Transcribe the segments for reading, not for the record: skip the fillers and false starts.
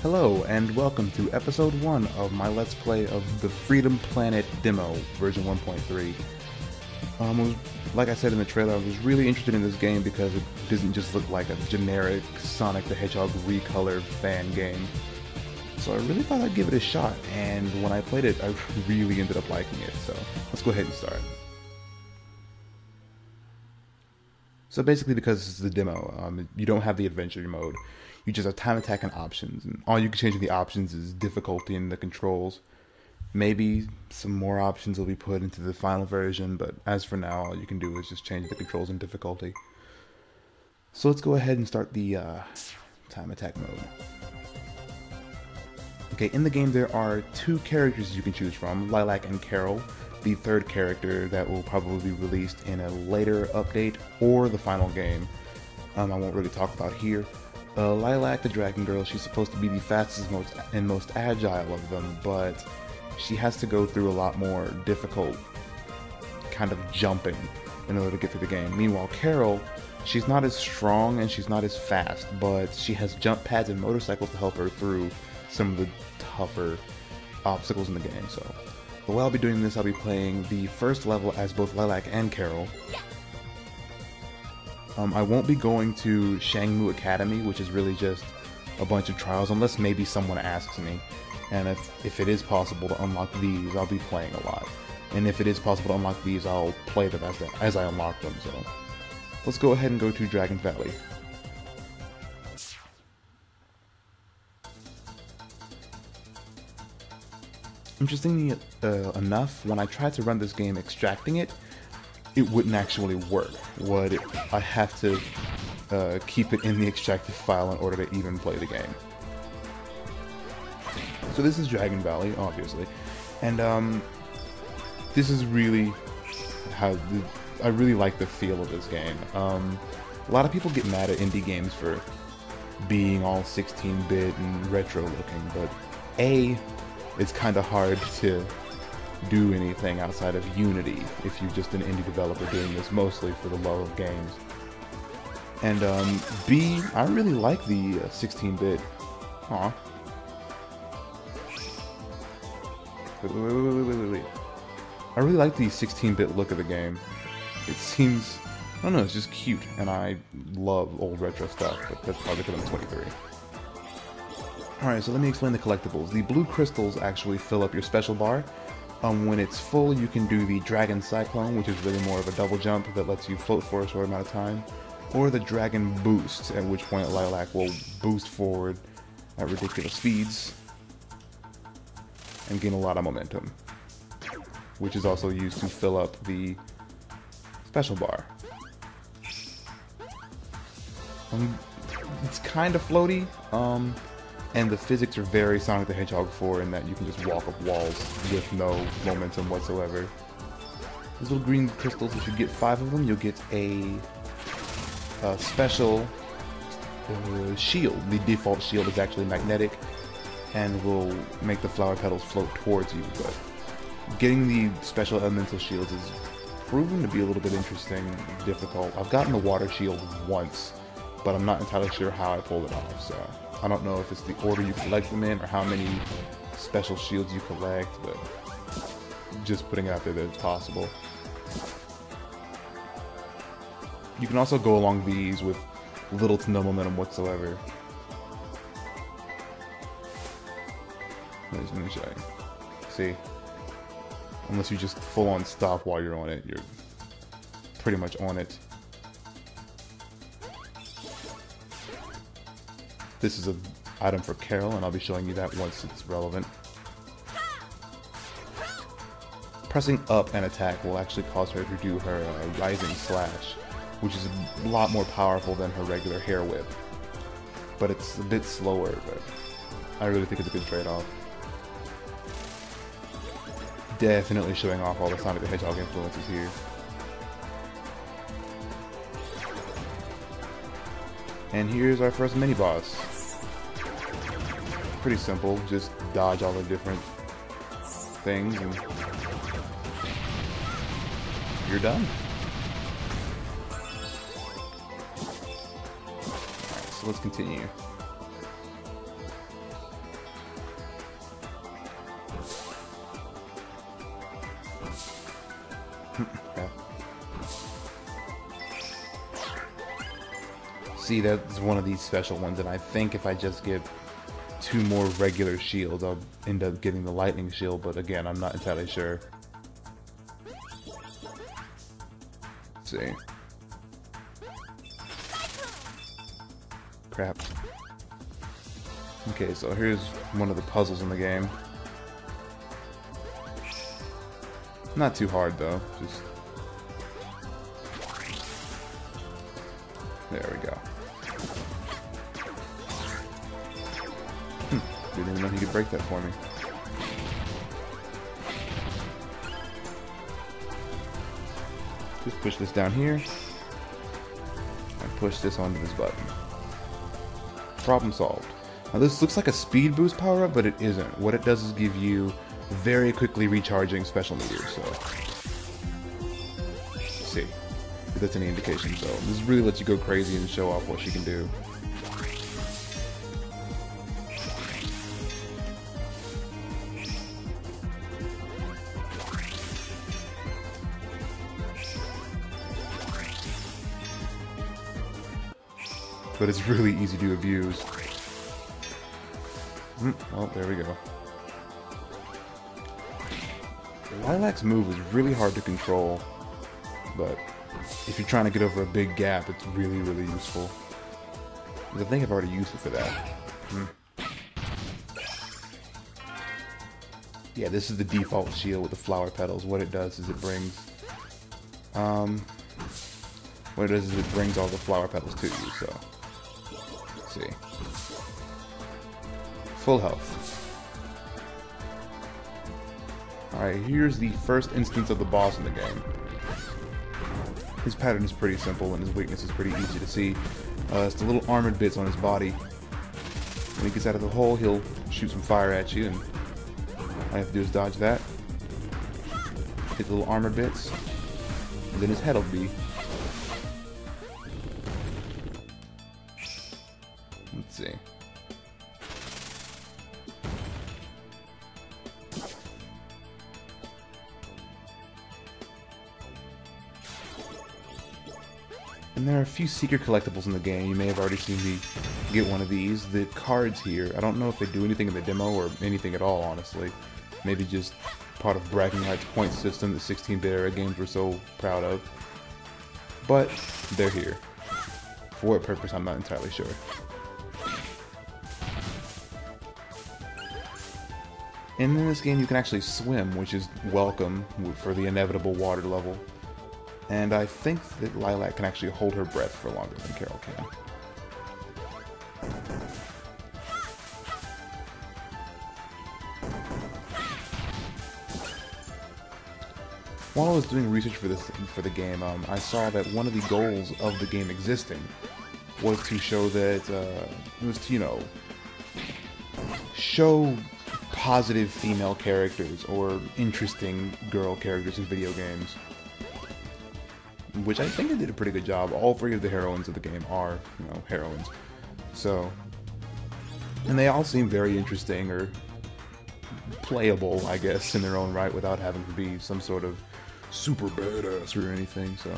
Hello, and welcome to episode 1 of my Let's Play of the Freedom Planet demo, version 1.3. Like I said in the trailer, I was really interested in this game because it doesn't just look like a generic Sonic the Hedgehog recolored fan game. So I really thought I'd give it a shot, and when I played it, I really ended up liking it, so let's go ahead and start. So basically, because this is the demo, you don't have the adventure mode. You just have time attack and options, and all you can change in the options is difficulty and the controls. Maybe some more options will be put into the final version, but as for now, all you can do is just change the controls and difficulty. So let's go ahead and start the time attack mode. Okay, in the game there are two characters you can choose from, Lilac and Carol, the third character that will probably be released in a later update or the final game. I won't really talk about here. Lilac, the Dragon Girl, she's supposed to be the fastest and most agile of them, but she has to go through a lot more difficult kind of jumping in order to get through the game. Meanwhile, Carol, she's not as strong and she's not as fast, but she has jump pads and motorcycles to help her through some of the tougher obstacles in the game. So while I'll be doing this, I'll be playing the first level as both Lilac and Carol. I won't be going to Shangmu Academy, which is really just a bunch of trials, unless maybe someone asks me. And if it is possible to unlock these, I'll be playing a lot. And if it is possible to unlock these, I'll play them as I unlock them. So let's go ahead and go to Dragon Valley. Interestingly enough, when I tried to run this game extracting it, it wouldn't actually work. I have to keep it in the extracted file in order to even play the game. So this is Dragon Valley, obviously, and this is really how I really like the feel of this game. A lot of people get mad at indie games for being all 16-bit and retro looking, but it's kind of hard to do anything outside of Unity if you're just an indie developer doing this mostly for the love of games. And B, I really like the 16-bit. Aw. Wait. I really like the 16-bit look of the game. It seems, I don't know, it's just cute, and I love old retro stuff, but that's probably because I'm 23. Alright, so let me explain the collectibles. The blue crystals actually fill up your special bar. When it's full, you can do the Dragon Cyclone, which is really more of a double jump that lets you float for a short amount of time, or the Dragon Boost, at which point Lilac will boost forward at ridiculous speeds and gain a lot of momentum, which is also used to fill up the special bar. It's kind of floaty, and the physics are very Sonic the Hedgehog 4 in that you can just walk up walls with no momentum whatsoever. These little green crystals, if you get 5 of them, you'll get a special shield. The default shield is actually magnetic and will make the flower petals float towards you, but getting the special elemental shields is proven to be a little bit interesting and difficult. I've gotten the water shield once, but I'm not entirely sure how I pulled it off, so I don't know if it's the order you collect them in or how many special shields you collect, but just putting it out there that it's possible. You can also go along these with little to no momentum whatsoever. Let me show you. See? Unless you just full on stop while you're on it, you're pretty much on it. This is an item for Carol, and I'll be showing you that once it's relevant. Pressing up and attack will actually cause her to do her Rising Slash, which is a lot more powerful than her regular hair whip. But it's a bit slower, but I really think it's a good trade-off. Definitely showing off all the Sonic the Hedgehog influences here. And here's our first mini-boss. Pretty simple, just dodge all the different things and you're done. Alright, so let's continue. Yeah. See, that's one of these special ones, and I think if I just get 2 more regular shields, I'll end up getting the lightning shield, but again, I'm not entirely sure. Let's see. Crap. Okay, so here's one of the puzzles in the game. Not too hard though, just... There we go. Didn't even know he could break that for me. Just push this down here, and push this onto this button. Problem solved. Now this looks like a speed boost power-up, but it isn't. What it does is give you very quickly recharging special meters, so... Let's see if that's any indication. So this really lets you go crazy and show off what she can do. But it's really easy to abuse. Oh, there we go. Lilac's move is really hard to control, but if you're trying to get over a big gap, it's really, really useful. I think I've already used it for that. Yeah, this is the default shield with the flower petals. What it does is it brings... what it does is it brings all the flower petals to you, so... Let's see. Full health. Alright, here's the first instance of the boss in the game. His pattern is pretty simple and his weakness is pretty easy to see. It's the little armored bits on his body. When he gets out of the hole, he'll shoot some fire at you, and all I have to do is dodge that. Hit the little armored bits, and then his head will be. Let's see. And there are a few secret collectibles in the game. You may have already seen me get one of these. The cards here, I don't know if they do anything in the demo or anything at all, honestly. Maybe just part of Bragging Rights point system that 16-bit era games were so proud of. But they're here. For what purpose, I'm not entirely sure. And in this game you can actually swim, which is welcome for the inevitable water level. And I think that Lilac can actually hold her breath for longer than Carol can. While I was doing research for the game, I saw that one of the goals of the game existing was to show that it was to, you know, show positive female characters or interesting girl characters in video games. Which I think they did a pretty good job. All 3 of the heroines of the game are, you know, heroines. So, and they all seem very interesting or playable, I guess, in their own right without having to be some sort of super badass or anything, so.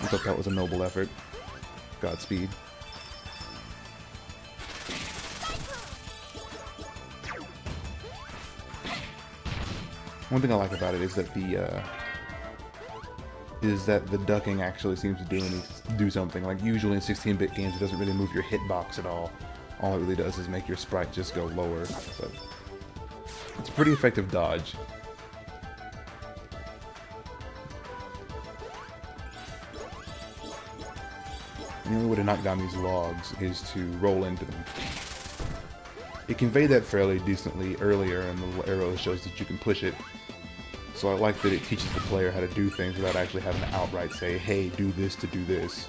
I thought that was a noble effort. Godspeed. One thing I like about it is that the ducking actually seems to do something. Like usually in 16-bit games, it doesn't really move your hitbox at all. All it really does is make your sprite just go lower. But it's a pretty effective dodge. The only way to knock down these logs is to roll into them. It conveyed that fairly decently earlier, and the little arrow shows that you can push it. So I like that it teaches the player how to do things without actually having to outright say, hey, do this to do this.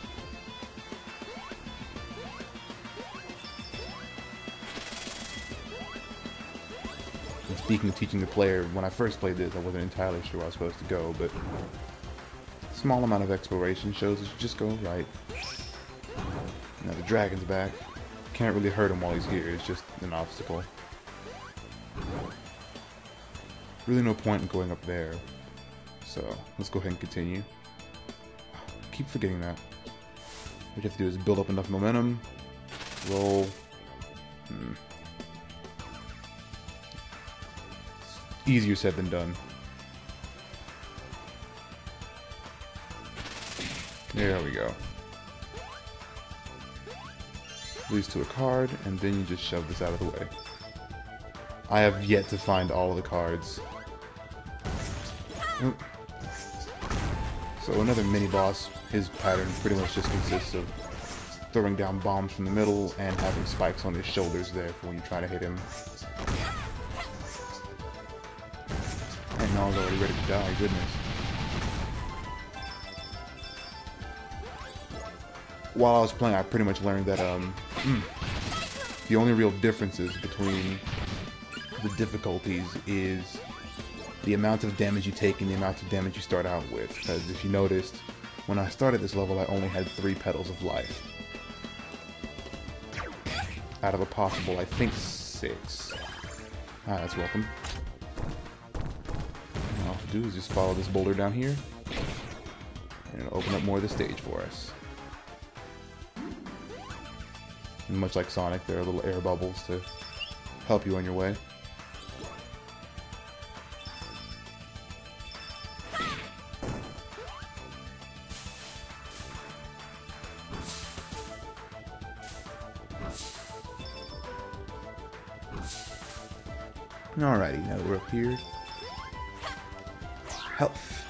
And speaking of teaching the player, when I first played this, I wasn't entirely sure where I was supposed to go, but a small amount of exploration shows that you just go right. Now the dragon's back. Can't really hurt him while he's here, it's just an obstacle. Really no point in going up there. So let's go ahead and continue. I keep forgetting that. What you have to do is build up enough momentum, roll. It's easier said than done. There we go. Leads to a card, and then you just shove this out of the way. I have yet to find all of the cards. Oop. So another mini-boss, his pattern pretty much just consists of throwing down bombs from the middle and having spikes on his shoulders there for when you try to hit him. And now he's already ready to die, goodness. While I was playing, I pretty much learned that the only real differences between the difficulties is the amount of damage you take and the amount of damage you start out with. Because if you noticed, when I started this level, I only had 3 petals of life. Out of a possible, I think, 6. Ah, that's welcome. All I have to do is just follow this boulder down here, and it'll open up more of the stage for us. And much like Sonic, there are little air bubbles to help you on your way. Alrighty, now that we're up here. Health.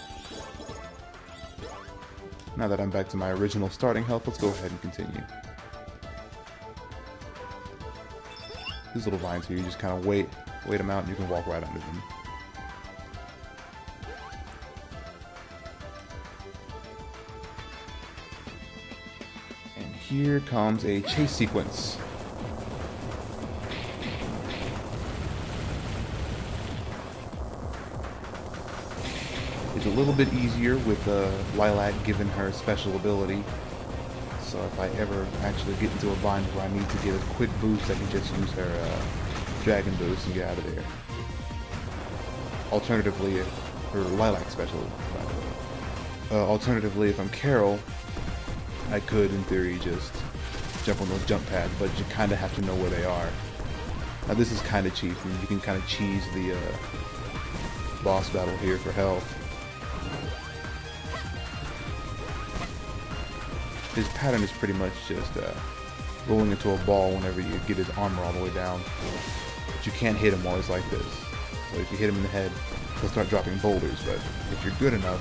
Now that I'm back to my original starting health, let's go ahead and continue. These little vines here, you just kind of wait them out and you can walk right under them. And here comes a chase sequence. It's a little bit easier with Lilac given her special ability. So if I ever actually get into a bind where I need to get a quick boost, I can just use her dragon boost and get out of there. Alternatively, her Lilac special, by the way. Alternatively, if I'm Carol, I could, in theory, just jump on those jump pads, but you kind of have to know where they are. Now this is kind of cheap, and you can kind of cheese the boss battle here for health. His pattern is pretty much just rolling into a ball whenever you get his armor all the way down. But you can't hit him while he's like this. So if you hit him in the head, he'll start dropping boulders, but if you're good enough,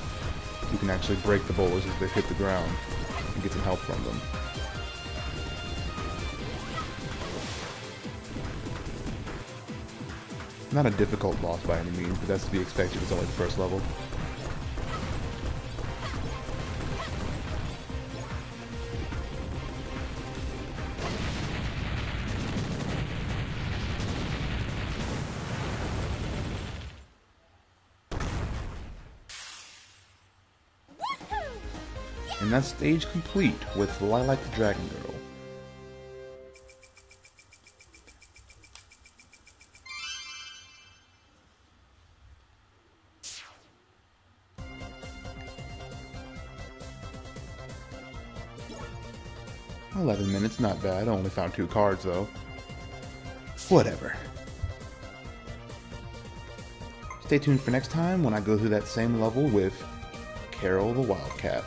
you can actually break the boulders as they hit the ground and get some health from them. Not a difficult boss by any means, but that's to be expected. It's only the first level. And that's stage complete with Lilac the Dragon Girl. "11 minutes, not bad. I only found 2 cards though. Whatever. Stay tuned for next time when I go through that same level with Carol the Wildcat.